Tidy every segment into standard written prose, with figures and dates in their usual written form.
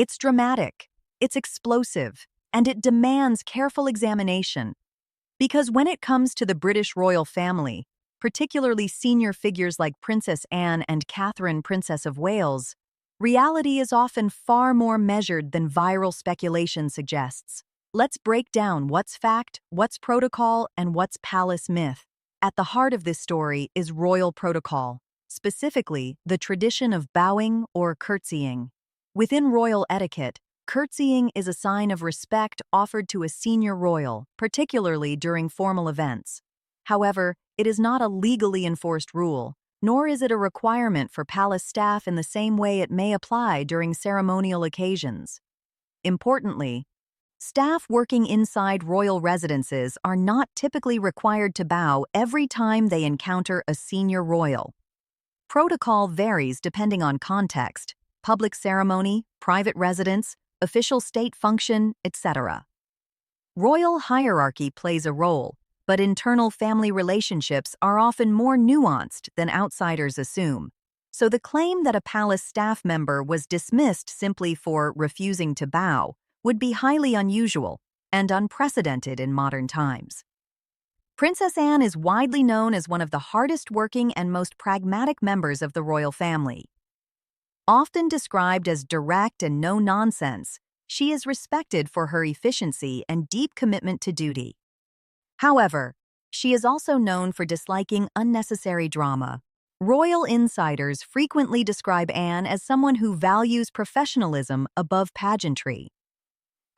It's dramatic, it's explosive, and it demands careful examination. Because when it comes to the British royal family, particularly senior figures like Princess Anne and Catherine, Princess of Wales, reality is often far more measured than viral speculation suggests. Let's break down what's fact, what's protocol, and what's palace myth. At the heart of this story is royal protocol, specifically the tradition of bowing or curtsying. Within royal etiquette, curtsying is a sign of respect offered to a senior royal, particularly during formal events. However, it is not a legally enforced rule, nor is it a requirement for palace staff in the same way it may apply during ceremonial occasions. Importantly, staff working inside royal residences are not typically required to bow every time they encounter a senior royal. Protocol varies depending on context, public ceremony, private residence, official state function, etc. Royal hierarchy plays a role, but internal family relationships are often more nuanced than outsiders assume. So the claim that a palace staff member was dismissed simply for refusing to bow would be highly unusual and unprecedented in modern times. Princess Anne is widely known as one of the hardest-working and most pragmatic members of the royal family. Often described as direct and no-nonsense, she is respected for her efficiency and deep commitment to duty. However, she is also known for disliking unnecessary drama. Royal insiders frequently describe Anne as someone who values professionalism above pageantry.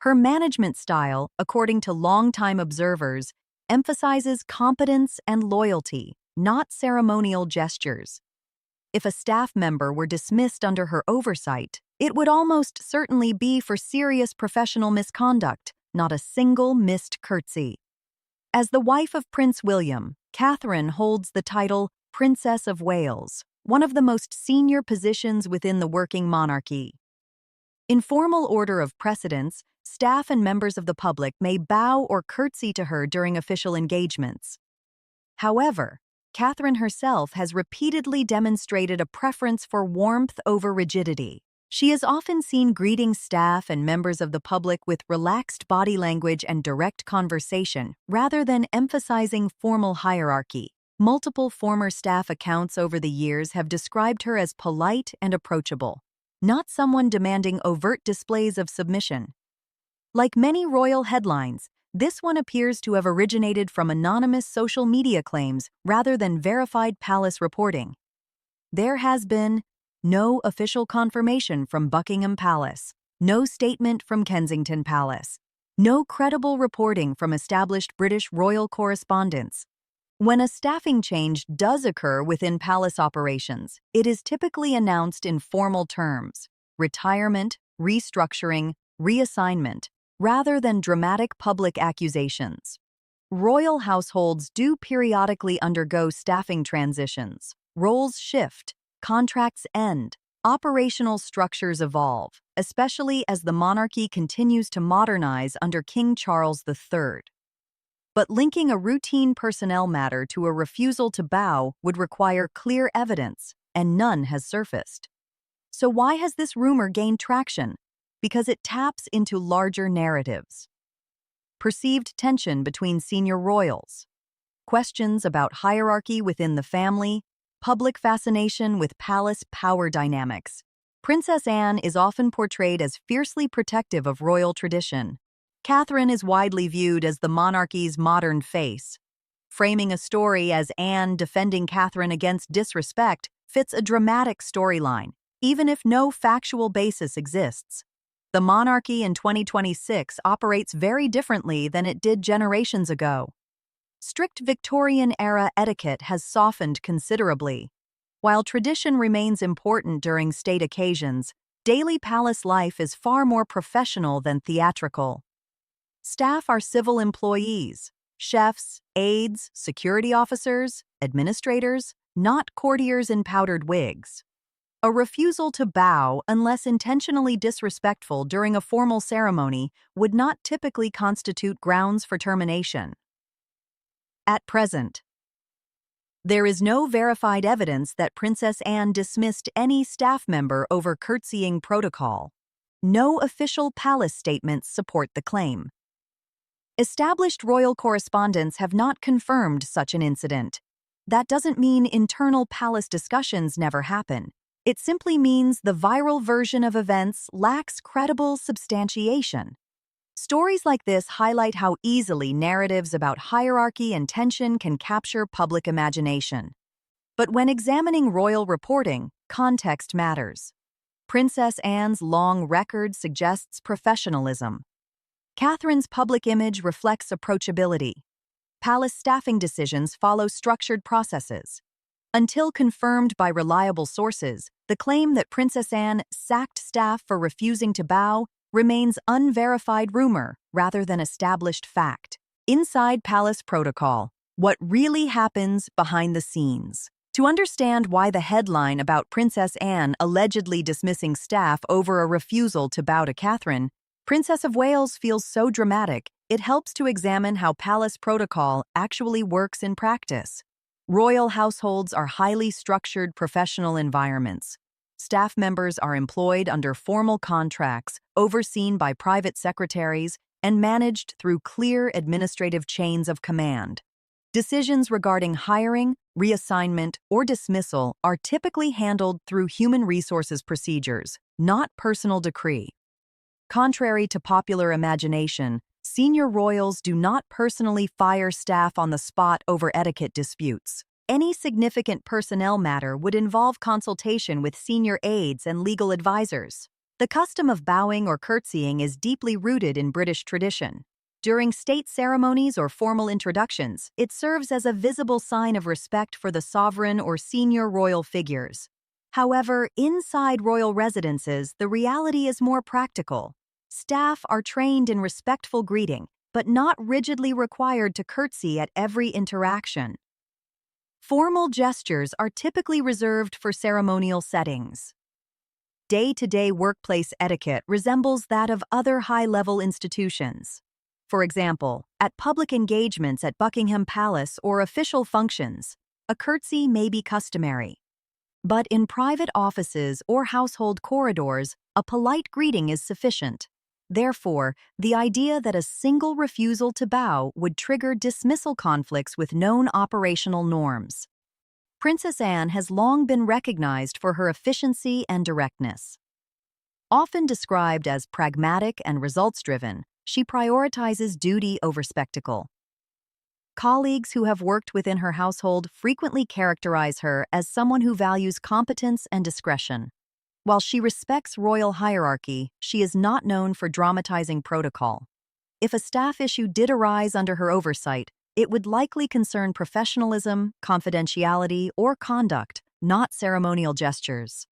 Her management style, according to longtime observers, emphasizes competence and loyalty, not ceremonial gestures. If a staff member were dismissed under her oversight, it would almost certainly be for serious professional misconduct, not a single missed curtsy. As the wife of Prince William, Catherine holds the title Princess of Wales, one of the most senior positions within the working monarchy. In formal order of precedence, staff and members of the public may bow or curtsy to her during official engagements. However, Catherine herself has repeatedly demonstrated a preference for warmth over rigidity. She is often seen greeting staff and members of the public with relaxed body language and direct conversation, rather than emphasizing formal hierarchy. Multiple former staff accounts over the years have described her as polite and approachable, not someone demanding overt displays of submission. Like many royal headlines, this one appears to have originated from anonymous social media claims rather than verified palace reporting. There has been no official confirmation from Buckingham Palace, no statement from Kensington Palace, no credible reporting from established British royal correspondents. When a staffing change does occur within palace operations, it is typically announced in formal terms: retirement, restructuring, reassignment, rather than dramatic public accusations. Royal households do periodically undergo staffing transitions. Roles shift, contracts end, operational structures evolve, especially as the monarchy continues to modernize under King Charles III. But linking a routine personnel matter to a refusal to bow would require clear evidence, and none has surfaced. So why has this rumor gained traction? Because it taps into larger narratives. Perceived tension between senior royals, questions about hierarchy within the family, public fascination with palace power dynamics. Princess Anne is often portrayed as fiercely protective of royal tradition. Catherine is widely viewed as the monarchy's modern face. Framing a story as Anne defending Catherine against disrespect fits a dramatic storyline, even if no factual basis exists. The monarchy in 2026 operates very differently than it did generations ago. Strict Victorian-era etiquette has softened considerably. While tradition remains important during state occasions, daily palace life is far more professional than theatrical. Staff are civil employees, chefs, aides, security officers, administrators, not courtiers in powdered wigs. A refusal to bow, unless intentionally disrespectful during a formal ceremony, would not typically constitute grounds for termination. At present, there is no verified evidence that Princess Anne dismissed any staff member over curtsying protocol. no official palace statements support the claim. Established royal correspondents have not confirmed such an incident. That doesn't mean internal palace discussions never happen. It simply means the viral version of events lacks credible substantiation. Stories like this highlight how easily narratives about hierarchy and tension can capture public imagination. But when examining royal reporting, context matters. Princess Anne's long record suggests professionalism. Catherine's public image reflects approachability. Palace staffing decisions follow structured processes. Until confirmed by reliable sources, the claim that Princess Anne sacked staff for refusing to bow remains unverified rumor rather than established fact. Inside palace protocol, what really happens behind the scenes. To understand why the headline about Princess Anne allegedly dismissing staff over a refusal to bow to Catherine, Princess of Wales, feels so dramatic, it helps to examine how palace protocol actually works in practice. Royal households are highly structured professional environments. Staff members are employed under formal contracts, overseen by private secretaries, and managed through clear administrative chains of command. Decisions regarding hiring, reassignment, or dismissal are typically handled through human resources procedures, not personal decree. Contrary to popular imagination, senior royals do not personally fire staff on the spot over etiquette disputes. Any significant personnel matter would involve consultation with senior aides and legal advisors. The custom of bowing or curtsying is deeply rooted in British tradition. During state ceremonies or formal introductions, it serves as a visible sign of respect for the sovereign or senior royal figures. However, inside royal residences, the reality is more practical. Staff are trained in respectful greeting, but not rigidly required to curtsy at every interaction. Formal gestures are typically reserved for ceremonial settings. Day-to-day workplace etiquette resembles that of other high-level institutions. For example, at public engagements at Buckingham Palace or official functions, a curtsy may be customary. But in private offices or household corridors, a polite greeting is sufficient. Therefore, the idea that a single refusal to bow would trigger dismissal conflicts with known operational norms. Princess Anne has long been recognized for her efficiency and directness. Often described as pragmatic and results-driven, she prioritizes duty over spectacle. Colleagues who have worked within her household frequently characterize her as someone who values competence and discretion. While she respects royal hierarchy, she is not known for dramatizing protocol. If a staff issue did arise under her oversight, it would likely concern professionalism, confidentiality, or conduct, not ceremonial gestures.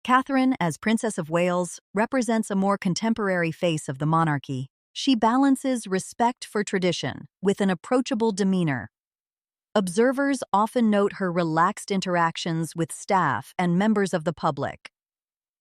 Catherine, as Princess of Wales, represents a more contemporary face of the monarchy. She balances respect for tradition with an approachable demeanor. Observers often note her relaxed interactions with staff and members of the public.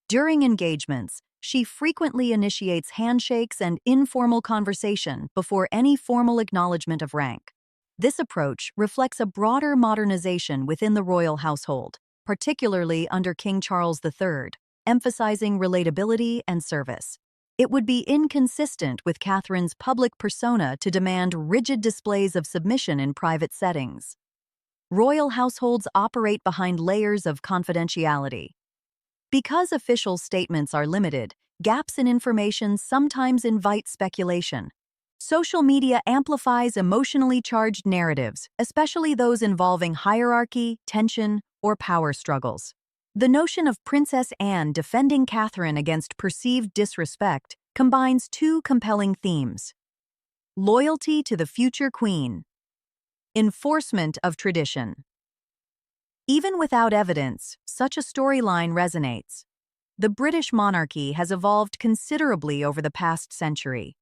During engagements, she frequently initiates handshakes and informal conversation before any formal acknowledgement of rank. This approach reflects a broader modernization within the royal household, particularly under King Charles III, emphasizing relatability and service. It would be inconsistent with Catherine's public persona to demand rigid displays of submission in private settings. Royal households operate behind layers of confidentiality. Because official statements are limited, gaps in information sometimes invite speculation. Social media amplifies emotionally charged narratives, especially those involving hierarchy, tension, or power struggles. The notion of Princess Anne defending Catherine against perceived disrespect combines two compelling themes: loyalty to the future queen, enforcement of tradition. Even without evidence, such a storyline resonates. The British monarchy has evolved considerably over the past century.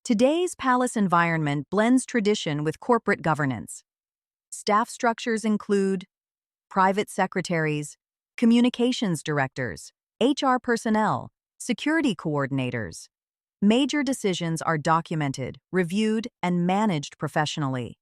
Today's palace environment blends tradition with corporate governance. Staff structures include private secretaries, communications directors, HR personnel, security coordinators. Major decisions are documented, reviewed, and managed professionally.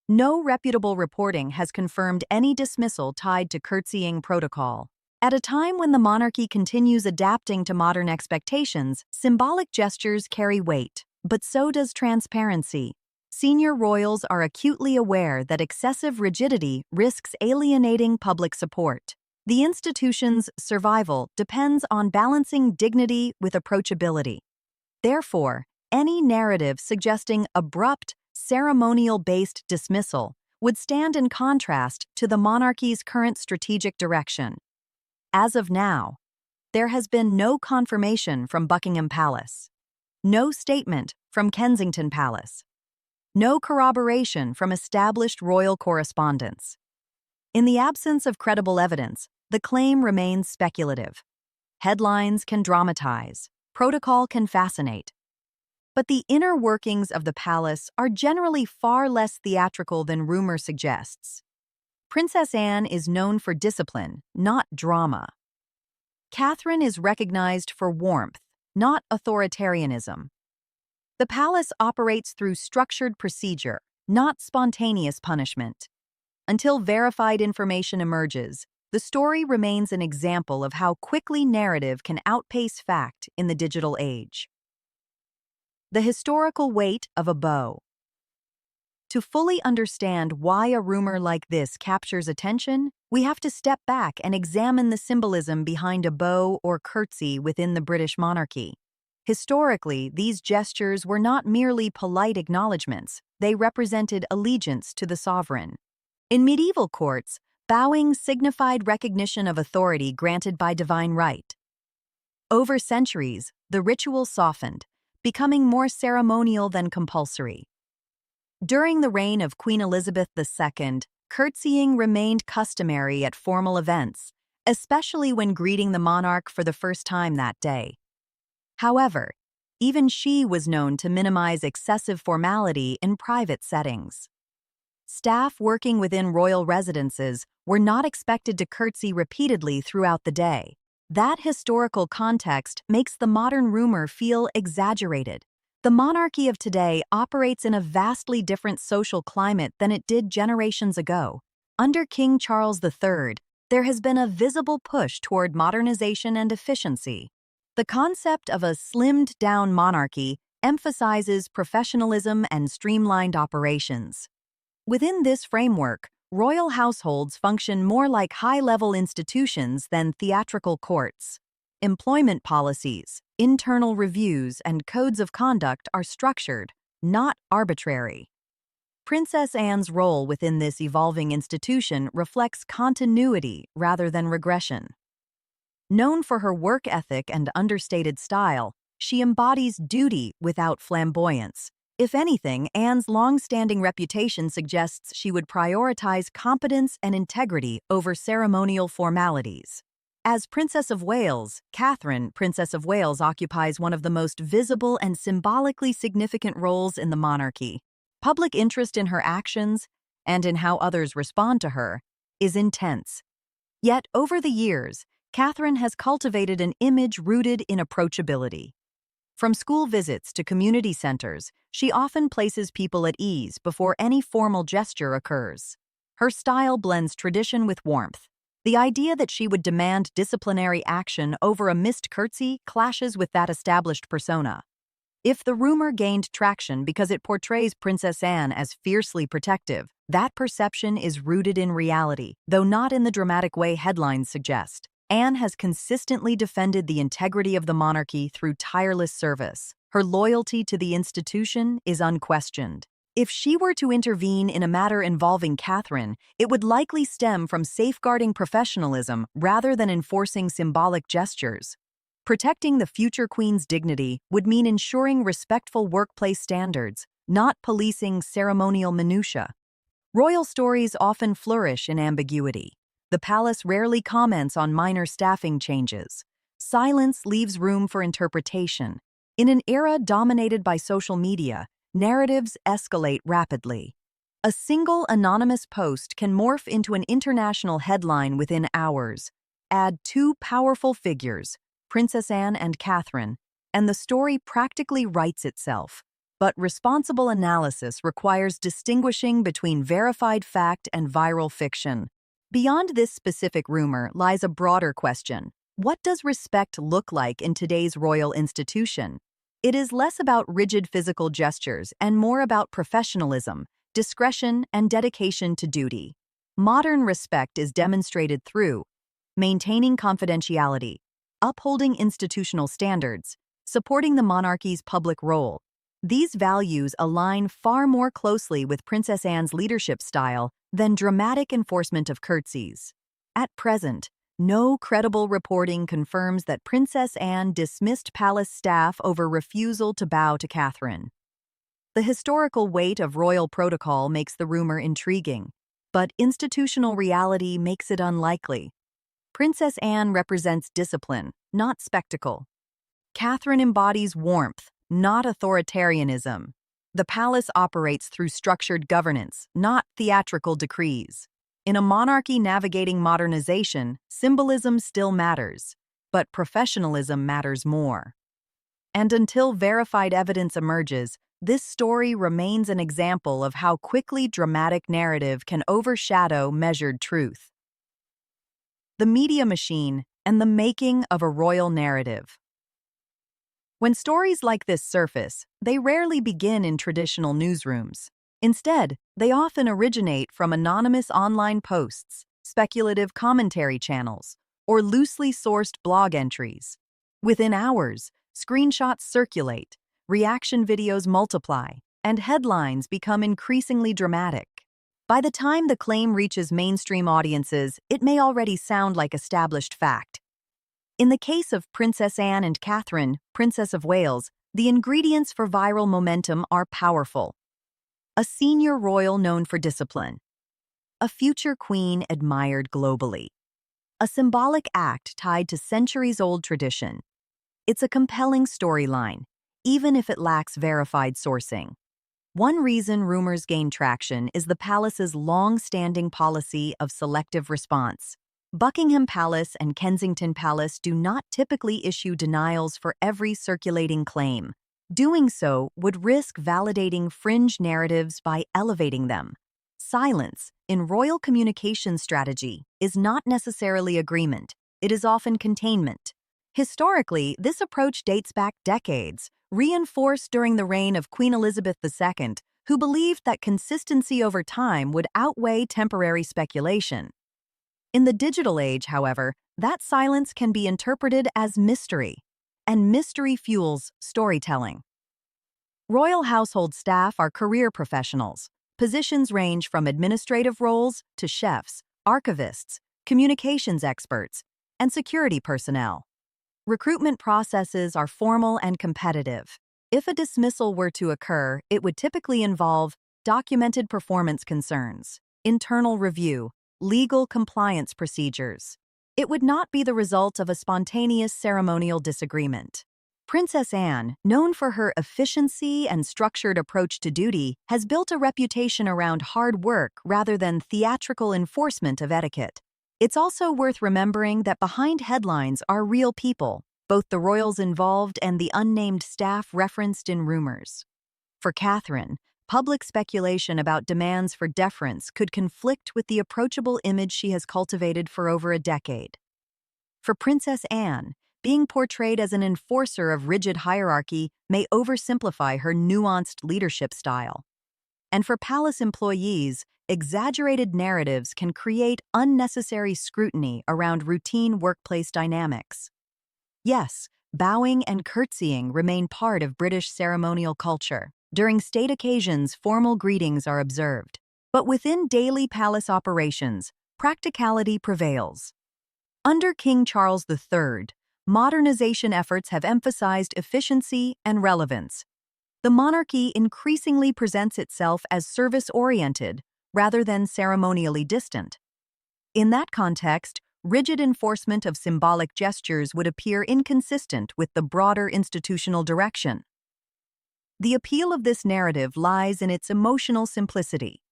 No reputable reporting has confirmed any dismissal tied to curtsying protocol. At a time when the monarchy continues adapting to modern expectations, symbolic gestures carry weight, but so does transparency. Senior royals are acutely aware that excessive rigidity risks alienating public support. The institution's survival depends on balancing dignity with approachability. Therefore, any narrative suggesting abrupt, ceremonial-based dismissal would stand in contrast to the monarchy's current strategic direction. As of now, there has been no confirmation from Buckingham Palace, no statement from Kensington Palace, no corroboration from established royal correspondence. In the absence of credible evidence, the claim remains speculative. Headlines can dramatize, protocol can fascinate. But the inner workings of the palace are generally far less theatrical than rumor suggests. Princess Anne is known for discipline, not drama. Catherine is recognized for warmth, not authoritarianism. The palace operates through structured procedure, not spontaneous punishment. Until verified information emerges, the story remains an example of how quickly narrative can outpace fact in the digital age. The historical weight of a bow. To fully understand why a rumor like this captures attention, we have to step back and examine the symbolism behind a bow or curtsy within the British monarchy. Historically, these gestures were not merely polite acknowledgments, they represented allegiance to the sovereign. In medieval courts, bowing signified recognition of authority granted by divine right. Over centuries, the ritual softened, becoming more ceremonial than compulsory. During the reign of Queen Elizabeth II, curtsying remained customary at formal events, especially when greeting the monarch for the first time that day. However, even she was known to minimize excessive formality in private settings. Staff working within royal residences were not expected to curtsy repeatedly throughout the day. That historical context makes the modern rumor feel exaggerated. The monarchy of today operates in a vastly different social climate than it did generations ago. Under King Charles III, there has been a visible push toward modernization and efficiency. The concept of a slimmed-down monarchy emphasizes professionalism and streamlined operations. Within this framework, royal households function more like high-level institutions than theatrical courts. Employment policies, internal reviews, and codes of conduct are structured, not arbitrary. Princess Anne's role within this evolving institution reflects continuity rather than regression. Known for her work ethic and understated style, she embodies duty without flamboyance. If anything, Anne's long-standing reputation suggests she would prioritize competence and integrity over ceremonial formalities. As Princess of Wales, Catherine, Princess of Wales, occupies one of the most visible and symbolically significant roles in the monarchy. Public interest in her actions, and in how others respond to her, is intense. Yet, over the years, Catherine has cultivated an image rooted in approachability. From school visits to community centers, she often places people at ease before any formal gesture occurs. Her style blends tradition with warmth. The idea that she would demand disciplinary action over a missed curtsy clashes with that established persona. If the rumor gained traction because it portrays Princess Anne as fiercely protective, that perception is rooted in reality, though not in the dramatic way headlines suggest. Anne has consistently defended the integrity of the monarchy through tireless service. Her loyalty to the institution is unquestioned. If she were to intervene in a matter involving Catherine, it would likely stem from safeguarding professionalism rather than enforcing symbolic gestures. Protecting the future queen's dignity would mean ensuring respectful workplace standards, not policing ceremonial minutiae. Royal stories often flourish in ambiguity. The palace rarely comments on minor staffing changes. Silence leaves room for interpretation. In an era dominated by social media, narratives escalate rapidly. A single anonymous post can morph into an international headline within hours. Add two powerful figures, Princess Anne and Catherine, and the story practically writes itself. But responsible analysis requires distinguishing between verified fact and viral fiction. Beyond this specific rumor lies a broader question. What does respect look like in today's royal institution? It is less about rigid physical gestures and more about professionalism, discretion, and dedication to duty. Modern respect is demonstrated through maintaining confidentiality, upholding institutional standards, supporting the monarchy's public role. These values align far more closely with Princess Anne's leadership style than dramatic enforcement of curtsies. At present, no credible reporting confirms that Princess Anne dismissed palace staff over refusal to bow to Catherine. The historical weight of royal protocol makes the rumor intriguing, but institutional reality makes it unlikely. Princess Anne represents discipline, not spectacle. Catherine embodies warmth, not authoritarianism. The palace operates through structured governance, not theatrical decrees. In a monarchy navigating modernization, symbolism still matters, but professionalism matters more. And until verified evidence emerges, this story remains an example of how quickly dramatic narrative can overshadow measured truth. The media machine and the making of a royal narrative. When stories like this surface, they rarely begin in traditional newsrooms. Instead, they often originate from anonymous online posts, speculative commentary channels, or loosely sourced blog entries. Within hours, screenshots circulate, reaction videos multiply, and headlines become increasingly dramatic. By the time the claim reaches mainstream audiences, it may already sound like established fact. In the case of Princess Anne and Catherine, Princess of Wales, the ingredients for viral momentum are powerful. A senior royal known for discipline. A future queen admired globally. A symbolic act tied to centuries-old tradition. It's a compelling storyline, even if it lacks verified sourcing. One reason rumors gain traction is the palace's long-standing policy of selective response. Buckingham Palace and Kensington Palace do not typically issue denials for every circulating claim. Doing so would risk validating fringe narratives by elevating them. Silence, in royal communication strategy, is not necessarily agreement. It is often containment. Historically, this approach dates back decades, reinforced during the reign of Queen Elizabeth II, who believed that consistency over time would outweigh temporary speculation. In the digital age, however, that silence can be interpreted as mystery, and mystery fuels storytelling. Royal household staff are career professionals. Positions range from administrative roles to chefs, archivists, communications experts, and security personnel. Recruitment processes are formal and competitive. If a dismissal were to occur, it would typically involve documented performance concerns, internal review, legal compliance procedures. It would not be the result of a spontaneous ceremonial disagreement. Princess Anne, known for her efficiency and structured approach to duty, has built a reputation around hard work rather than theatrical enforcement of etiquette. It's also worth remembering that behind headlines are real people, both the royals involved and the unnamed staff referenced in rumors. For Catherine, public speculation about demands for deference could conflict with the approachable image she has cultivated for over a decade. For Princess Anne, being portrayed as an enforcer of rigid hierarchy may oversimplify her nuanced leadership style. And for palace employees, exaggerated narratives can create unnecessary scrutiny around routine workplace dynamics. Yes, bowing and curtsying remain part of British ceremonial culture. During state occasions, formal greetings are observed. But within daily palace operations, practicality prevails. Under King Charles III, modernization efforts have emphasized efficiency and relevance. The monarchy increasingly presents itself as service-oriented rather than ceremonially distant. In that context, rigid enforcement of symbolic gestures would appear inconsistent with the broader institutional direction. The appeal of this narrative lies in its emotional simplicity.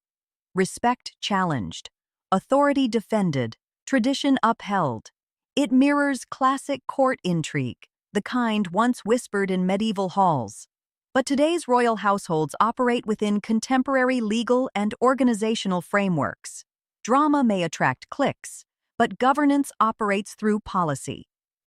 Respect challenged, authority defended, tradition upheld. It mirrors classic court intrigue, the kind once whispered in medieval halls. But today's royal households operate within contemporary legal and organizational frameworks. Drama may attract clicks, but governance operates through policy.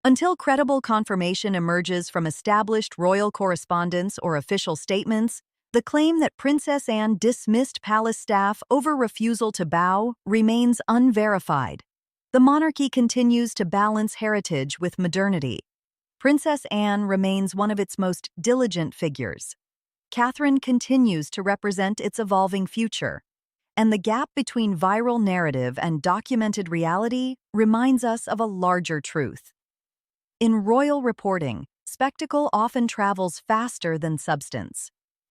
Until credible confirmation emerges from established royal correspondence or official statements, the claim that Princess Anne dismissed palace staff over refusal to bow remains unverified. The monarchy continues to balance heritage with modernity. Princess Anne remains one of its most diligent figures. Catherine continues to represent its evolving future, and the gap between viral narrative and documented reality reminds us of a larger truth. In royal reporting, spectacle often travels faster than substance.